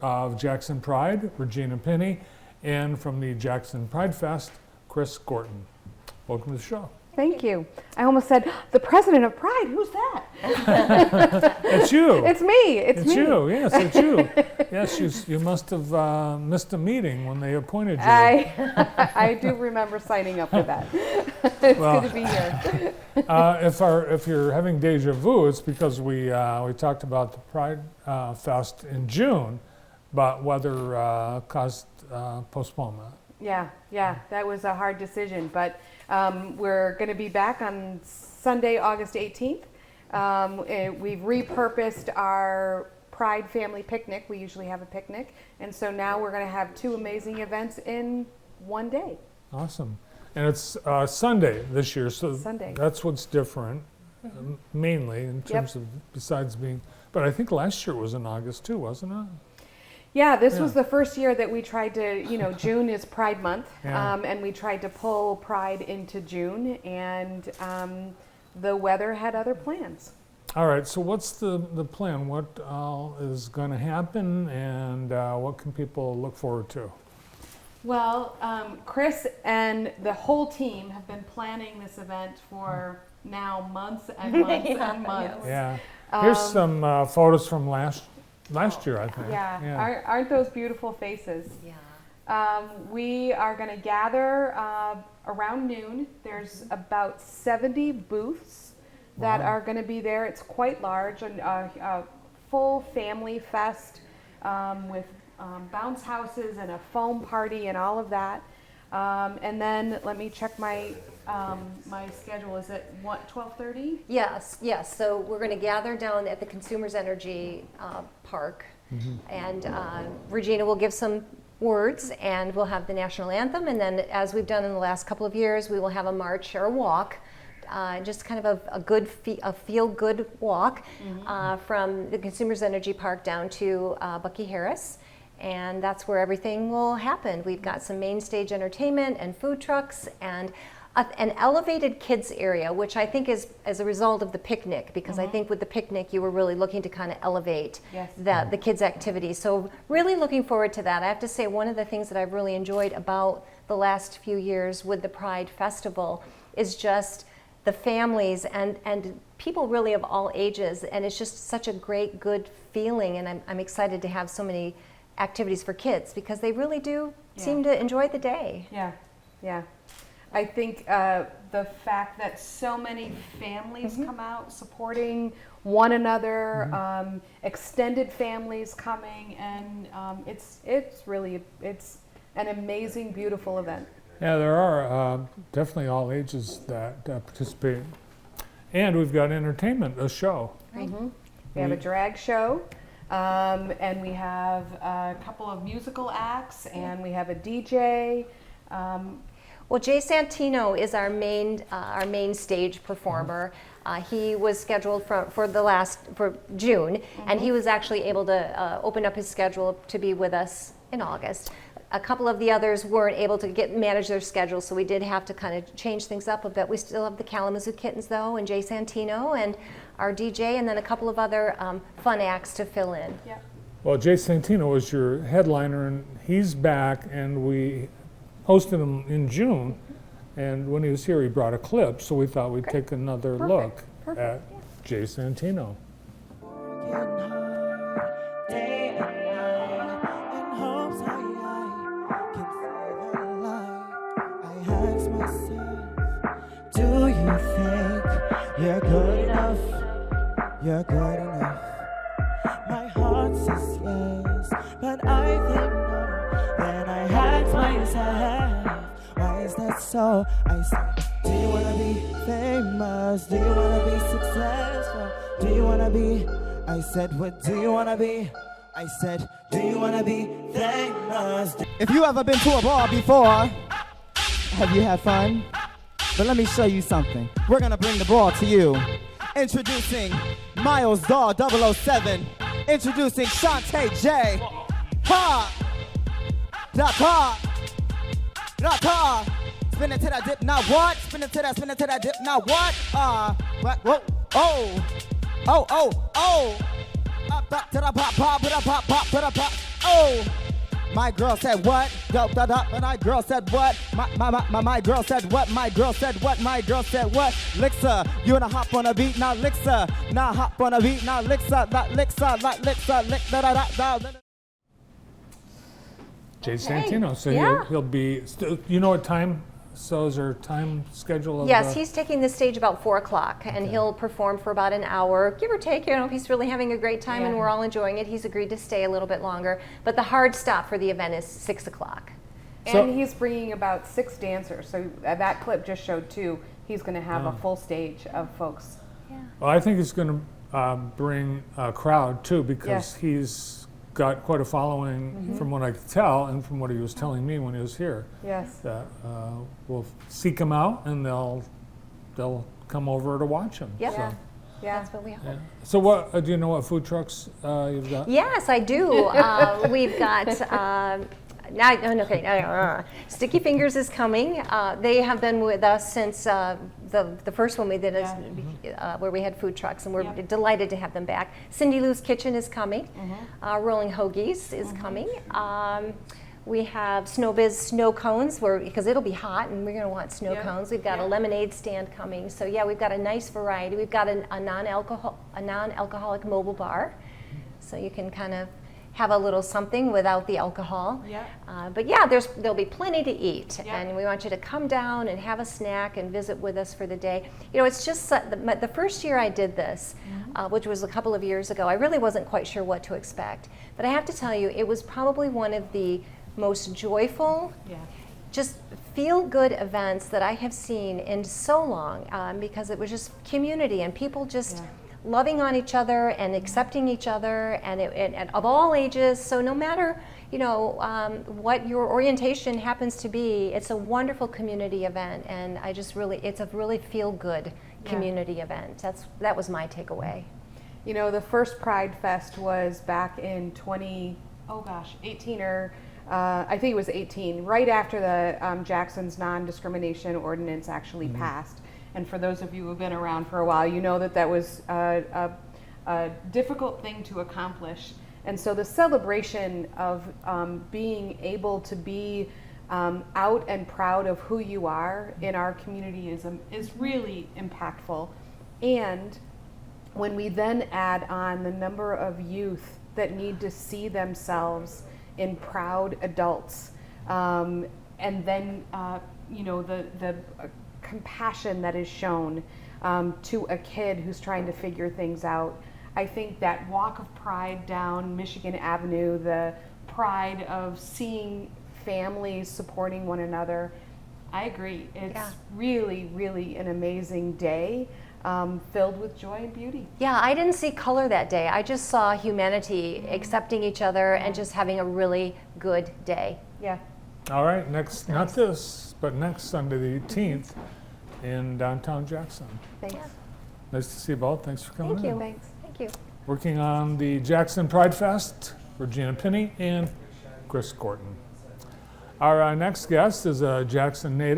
of Jackson Pride, Regina Pinney, and from the Jackson Pride Fest, Chris Gorton. Welcome to the show. Thank you. I almost said, the president of Pride, who's that? It's you. It's me. It's me. You. Yes, it's you. Yes, you must have missed a meeting when they appointed you. I do remember signing up for that. It's good to be here. If you're having deja vu, it's because we talked about the Pride Fest in June, but weather caused postponement. Yeah, that was a hard decision, but we're going to be back on Sunday, August 18th. We've repurposed our Pride family picnic. We usually have a picnic, and so now we're going to have 2 amazing events in one day. Awesome. And it's Sunday this year, so Sunday. That's what's different, mainly in terms of besides being. But I think last year was in August too, wasn't it? Yeah, this was the first year that we tried to, June is Pride Month, Yeah. and we tried to pull Pride into June, and the weather had other plans. All right, so what's the plan? What is going to happen, and what can people look forward to? Well, Chris and the whole team have been planning this event for now months and months and months. Yeah. Here's some photos from last year, I think. Yeah. Aren't those beautiful faces? Yeah. We are going to gather around noon. There's about 70 booths that are going to be there. It's quite large, and a full family fest with bounce houses and a foam party and all of that. And then let me check my schedule. Is it 12:30? Yes. So we're going to gather down at the Consumers Energy Park, and Regina will give some words, and we'll have the national anthem, and then, as we've done in the last couple of years, we will have a march or a walk, just kind of a feel-good walk from the Consumers Energy Park down to Bucky Harris. And that's where everything will happen. We've got some main stage entertainment and food trucks and an elevated kids area, which I think is as a result of the picnic, because I think with the picnic you were really looking to kind of elevate the kids' activities. So really looking forward to that. I have to say, one of the things that I've really enjoyed about the last few years with the Pride Festival is just the families and people really of all ages, and it's just such a great, good feeling, and I'm excited to have so many activities for kids, because they really do seem to enjoy the day. Yeah. I think the fact that so many families come out supporting one another, extended families coming, and it's an amazing, beautiful event. Yeah, there are definitely all ages that participate. And we've got entertainment, a show. Right. We have a drag show. And we have a couple of musical acts, and we have a DJ. Well, Jay Santino is our main stage performer. He was scheduled for June, and he was actually able to open up his schedule to be with us in August. A couple of the others weren't able to manage their schedule, so we did have to kind of change things up a bit. We still have the Kalamazoo Kittens, though, and Jay Santino, and our DJ, and then a couple of other fun acts to fill in. Yeah. Well, Jay Santino was your headliner, and he's back, and we hosted him in June, and when he was here, he brought a clip, so we thought we'd take another look at Jay Santino. Do you think you're good enough? You're good enough. My heart says yes, but I think no. Then I ask myself, why is that so? I say, do you wanna be famous? Do you wanna be successful? Do you wanna be? I said, what do you wanna be? I said, do you wanna be famous? If you ever been to a bar before, have you had fun? But let me show you something. We're gonna bring the ball to you. Introducing Miles Daw 007. Introducing Shantae J. Ha! Da-ka! Spin it to that dip, now what? Spin it to that dip, now what? What? Whoa, oh! Up, back to the pop, pop, pop, pop, pop, pop, pop. Oh, my girl said what? Da da da. And my girl said what? My girl said what? My girl said what? My girl said what? Lixa, you wanna hop on a beat now? Lixa, now hop on a beat now. Lixa, that Lixa, lick da da da da. Jay Santino. So yeah. he'll be. You know what time? So is there a time schedule? Of Yes, he's taking the stage about 4 o'clock, and Okay. he'll perform for about an hour, give or take. You know, if he's really having a great time and Yeah. we're all enjoying it, he's agreed to stay a little bit longer. But the hard stop for the event is 6 o'clock. So- And he's bringing about 6 dancers. So that clip just showed 2. He's going to have a full stage of folks. Well, I think he's going to bring a crowd too, because Yes. he's got quite a following from what I could tell, and from what he was telling me when he was here. Yes. That we'll seek him out, and they'll come over to watch him. Yep. So, Yeah. Yeah. That's what we hope. yeah. So what do you know? What food trucks you've got? Yes, I do. We've got Sticky Fingers is coming. They have been with us since the first one we did, where we had food trucks, and we're Yep. delighted to have them back. Cindy Lou's Kitchen is coming. Rolling Hoagies is coming. We have Snowbiz snow cones, because it'll be hot and we're going to want snow Yeah. cones. We've got a Yeah. lemonade stand coming. So yeah, we've got a nice variety. We've got a non-alcoholic mobile bar, so you can kind of have a little something without the alcohol. Yeah. But yeah, there'll be plenty to eat, Yeah. and we want you to come down and have a snack and visit with us for the day. You know, it's just the first year I did this, which was a couple of years ago, I really wasn't quite sure what to expect. But I have to tell you, it was probably one of the most joyful, Yeah. just feel-good events that I have seen in so long, because it was just community and people just loving on each other and accepting each other, and of all ages. So no matter what your orientation happens to be, it's a wonderful community event, and it's a really feel-good community event. That was my takeaway. You know, the first Pride Fest was back in 18 or I think it was 18, right after the Jackson's non-discrimination ordinance actually passed. And for those of you who've been around for a while, you know that was a difficult thing to accomplish. And so the celebration of being able to be out and proud of who you are in our community is really impactful. And when we then add on the number of youth that need to see themselves in proud adults, and then the compassion that is shown to a kid who's trying to figure things out. I think that walk of pride down Michigan Avenue, the pride of seeing families supporting one another, I agree. It's really, really an amazing day, filled with joy and beauty. Yeah, I didn't see color that day. I just saw humanity accepting each other and just having a really good day. Yeah. All right, next Sunday the 18th in downtown Jackson. Thanks. Yeah. Nice to see you both. Thanks for coming Thank you. in. Thanks. Thank you. Working on the Jackson Pride Fest, Regina Pinney and Chris Gorton. Our next guest is a Jackson native.